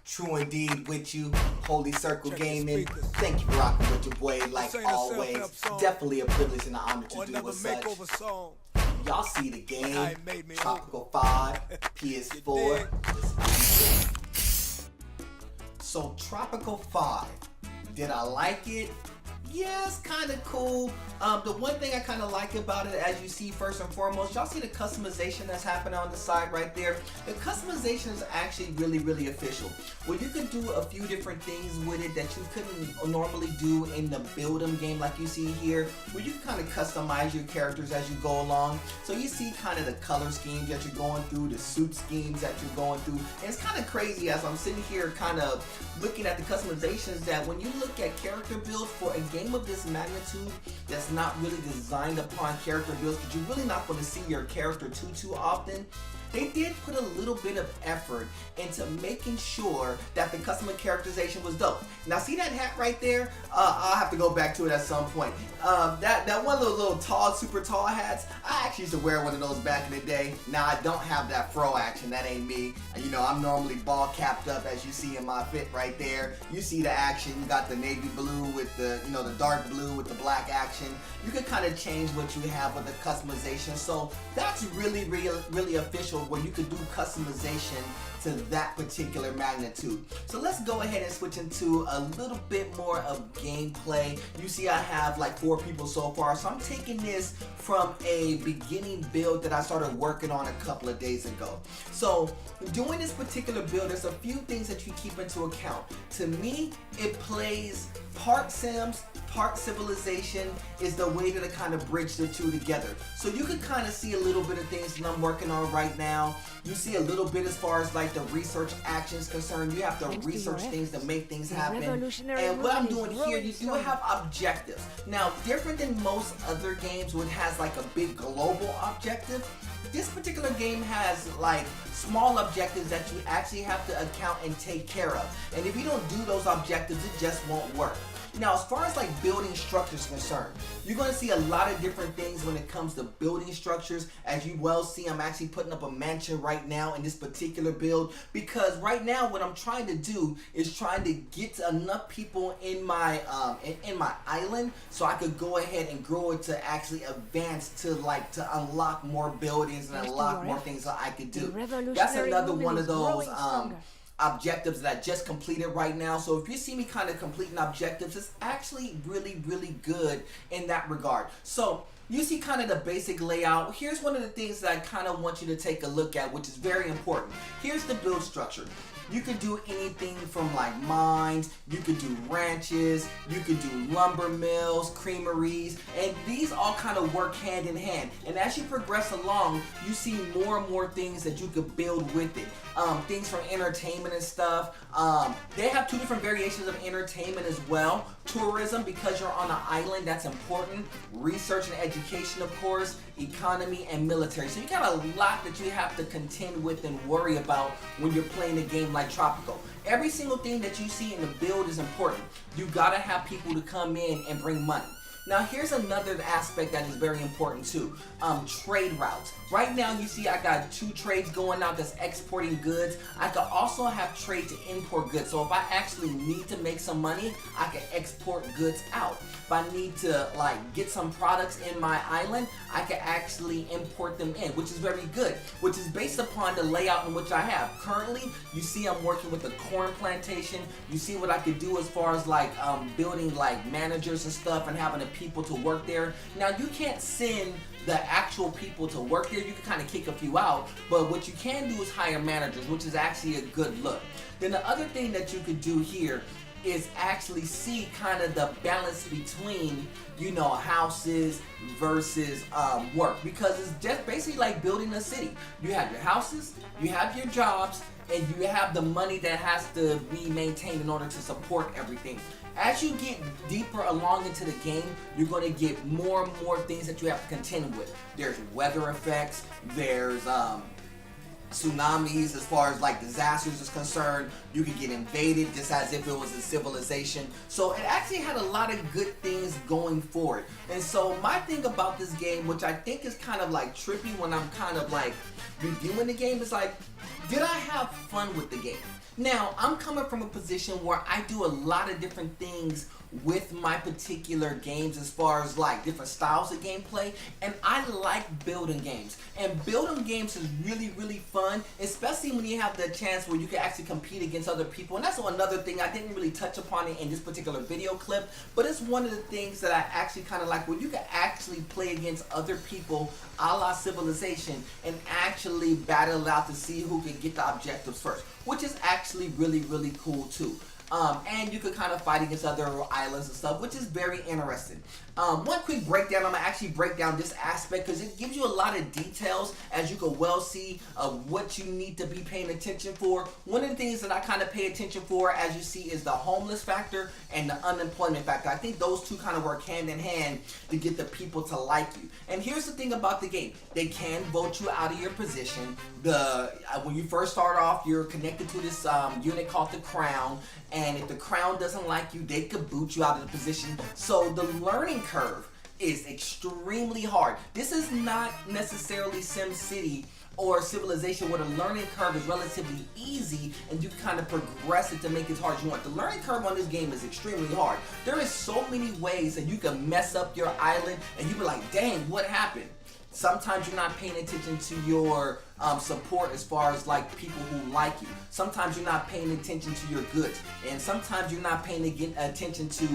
True indeed with you, Holy Circle Gaming. Thank you for rocking with your boy like always. Definitely a privilege and an honor to do with such. Y'all see the game, Tropico 5, PS4. So Tropico 5, did I like it? Yeah, it's kind of cool. The one thing I kind of like about it, as you see first and foremost, y'all see the customization that's happening on the side right there. The customization is actually really official. Well, you can do a few different things with it that you couldn't normally do in the build 'em game like you see here, where you can kind of customize your characters as you go along. So you see kind of the color schemes that you're going through, the suit schemes that you're going through. And it's kind of crazy as I'm sitting here kind of looking at the customizations that when you look at character builds for a game of this magnitude that's not really designed upon character builds, because you're really not going to see your character too often. They did put a little bit of effort into making sure that the customer characterization was dope. Now see that hat right there? I'll have to go back to it at some point. That one of those little tall, super tall hats, I actually used to wear one of those back in the day. Now I don't have that fro action, that ain't me. You know, I'm normally ball capped up as you see in my fit right there. You see the action, you got the navy blue with the, you know, the dark blue with the black action. You can kind of change what you have with the customization. So that's really official, where you could do customization to that particular magnitude. So let's go ahead and switch into a little bit more of gameplay. You see I have like 4 people so far, so I'm taking this from a beginning build that I started working on a couple of days ago. So doing this particular build, there's a few things that you keep into account. To me, it plays part Sims, part Civilization is the way to kind of bridge the two together. So you can kind of see a little bit of things that I'm working on right now. You see a little bit as far as like the research actions concerned. You have to research things to make things happen. And what I'm doing here, you do have objectives. Now, different than most other games which has like a big global objective, this particular game has like small objectives that you actually have to account and take care of. And if you don't do those objectives, it just won't work. Now, as far as like building structures concerned, you're going to see a lot of different things when it comes to building structures. As you well see, I'm actually putting up a mansion right now in this particular build, because right now what I'm trying to do is trying to get enough people in my island so I could go ahead and grow it to actually advance to unlock more buildings and unlock more things that I could do. That's another one of those objectives that I just completed right now. So if you see me kind of completing objectives, it's actually really good in that regard. So you see kind of the basic layout. Here's one of the things that I kind of want you to take a look at, which is very important. Here's the build structure. You could do anything from like mines, you could do ranches, you could do lumber mills, creameries, and these all kind of work hand in hand. And as you progress along, you see more and more things that you could build with it. Things from entertainment and stuff. They have 2 different variations of entertainment as well. Tourism, because you're on an island, that's important. Research and education, of course. Economy and military. So you got a lot that you have to contend with and worry about when you're playing a game like Tropico. Every single thing that you see in the build is important. You gotta have people to come in and bring money. Now here's another aspect that is very important too. Trade routes. Right now you see I got 2 trades going out that's exporting goods. I could also have trade to import goods. So if I actually need to make some money, I can export goods out. If I need to like get some products in my island, I can actually import them in, which is very good, which is based upon the layout in which I have. Currently, you see I'm working with a corn plantation. You see what I could do as far as like building like managers and stuff and having the people to work there. Now you can't send the actual people to work here. You can kind of kick a few out, but what you can do is hire managers, which is actually a good look. Then the other thing that you could do here is actually see kind of the balance between, you know, houses versus work, because it's just basically like building a city. You have your houses, you have your jobs, and you have the money that has to be maintained in order to support everything. As you get deeper along into the game, you're going to get more and more things that you have to contend with. There's weather effects, there's tsunamis, as far as like disasters is concerned. You could get invaded just as if it was a civilization. So it actually had a lot of good things going for it. And so my thing about this game, which I think is kind of like trippy when I'm kind of like reviewing the game, is like, did I have fun with the game? Now, I'm coming from a position where I do a lot of different things with my particular games as far as like different styles of gameplay, and I like building games. And building games is really, really fun, especially when you have the chance where you can actually compete against other people. And that's another thing, I didn't really touch upon it in this particular video clip, but it's one of the things that I actually kind of like, where you can actually play against other people a la Civilization and actually battle out to see who can get the objectives first, which is actually really, really cool too. And you could kind of fight against other islands and stuff, which is very interesting. One quick breakdown, I'm going to actually break down this aspect because it gives you a lot of details, as you can well see, of what you need to be paying attention for. One of the things that I kind of pay attention for, as you see, is the homeless factor and the unemployment factor. I think those two kind of work hand in hand to get the people to like you. And here's the thing about the game. They can vote you out of your position. When you first start off, you're connected to this unit called the Crown, and if the Crown doesn't like you, they could boot you out of the position. So the learning curve is extremely hard. This is not necessarily SimCity or Civilization, where the learning curve is relatively easy and you kind of progress it to make it as hard as you want. The learning curve on this game is extremely hard. There is so many ways that you can mess up your island and you be like, dang, what happened? Sometimes you're not paying attention to your support as far as like people who like you. Sometimes you're not paying attention to your goods. And sometimes you're not paying attention to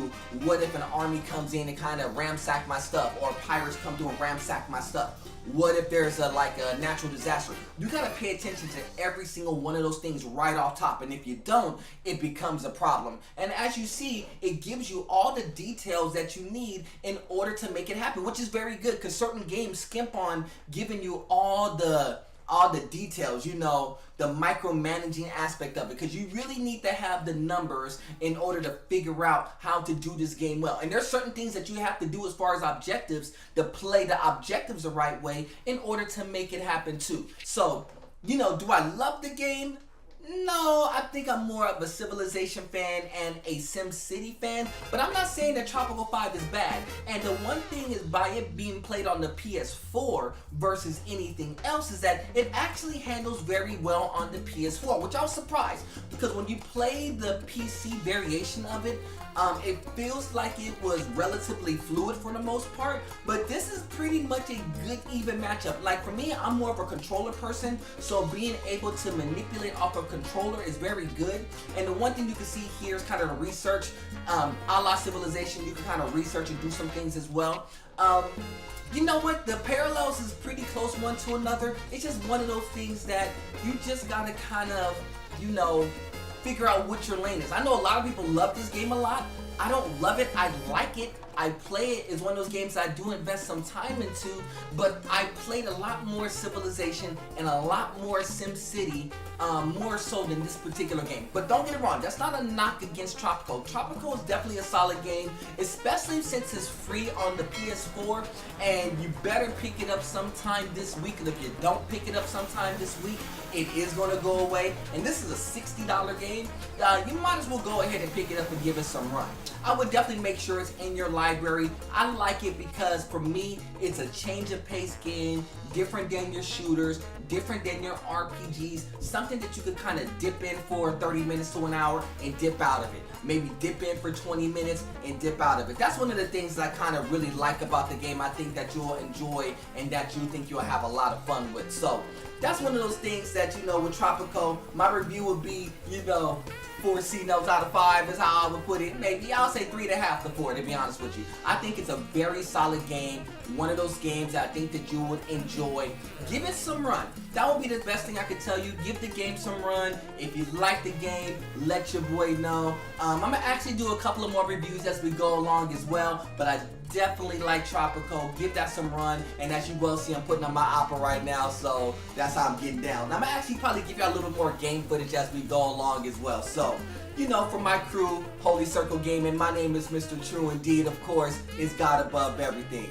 what if an army comes in and kind of ransack my stuff, or pirates come through and ransack my stuff. What if there's a natural disaster? You gotta pay attention to every single one of those things right off top, and if you don't, it becomes a problem. And as you see, it gives you all the details that you need in order to make it happen, which is very good, because certain games skimp on giving you all the details, you know, the micromanaging aspect of it, because you really need to have the numbers in order to figure out how to do this game well. And there's certain things that you have to do as far as objectives to play the objectives the right way in order to make it happen too. So, you know, do I love the game? No, I think I'm more of a Civilization fan and a SimCity fan, but I'm not saying that Tropico 5 is bad. And the one thing is, by it being played on the PS4 versus anything else, is that it actually handles very well on the PS4, which I was surprised, because when you play the PC variation of it, it feels like it was relatively fluid for the most part, but this is pretty much a good even matchup. Like for me, I'm more of a controller person, so being able to manipulate off a controller is very good. And the one thing you can see here is kind of the research, a la Civilization. You can kind of research and do some things as well. You know what? The parallels is pretty close one to another. It's just one of those things that you just gotta kind of, you know, figure out what your lane is. I know a lot of people love this game a lot. I don't love it. I like it. I play it. It's one of those games I do invest some time into, but I played a lot more Civilization and a lot more SimCity, more so than this particular game. But don't get it wrong, that's not a knock against Tropico. Tropico is definitely a solid game, especially since it's free on the PS4, and you better pick it up sometime this week. And if you don't pick it up sometime this week, it is going to go away. And this is a $60 game. You might as well go ahead and pick it up and give it some run. I would definitely make sure it's in your library. I like it because for me, it's a change of pace game, different than your shooters, different than your RPGs, something that you could kind of dip in for 30 minutes to an hour and dip out of it. Maybe dip in for 20 minutes and dip out of it. That's one of the things that I kind of really like about the game. I think that you'll enjoy and that you think you'll have a lot of fun with. So that's one of those things that, you know, with Tropico, my review would be, you know, 4 C-notes out of 5 is how I would put it. Maybe I'll say 3.5 to 4, to be honest with you. I think it's a very solid game. One of those games that I think that you would enjoy. Give it some run. That would be the best thing I could tell you. Give the game some run. If you like the game, let your boy know. I'm going to actually do a couple of more reviews as we go along as well, but I definitely like Tropico. Give that some run, and as you well see, I'm putting on my opera right now, so that's how I'm getting down. I'm gonna actually probably give you a little more game footage as we go along as well. So, you know, for my crew, Holy Circle Gaming, my name is Mr. True Indeed. Of course, it's God above everything.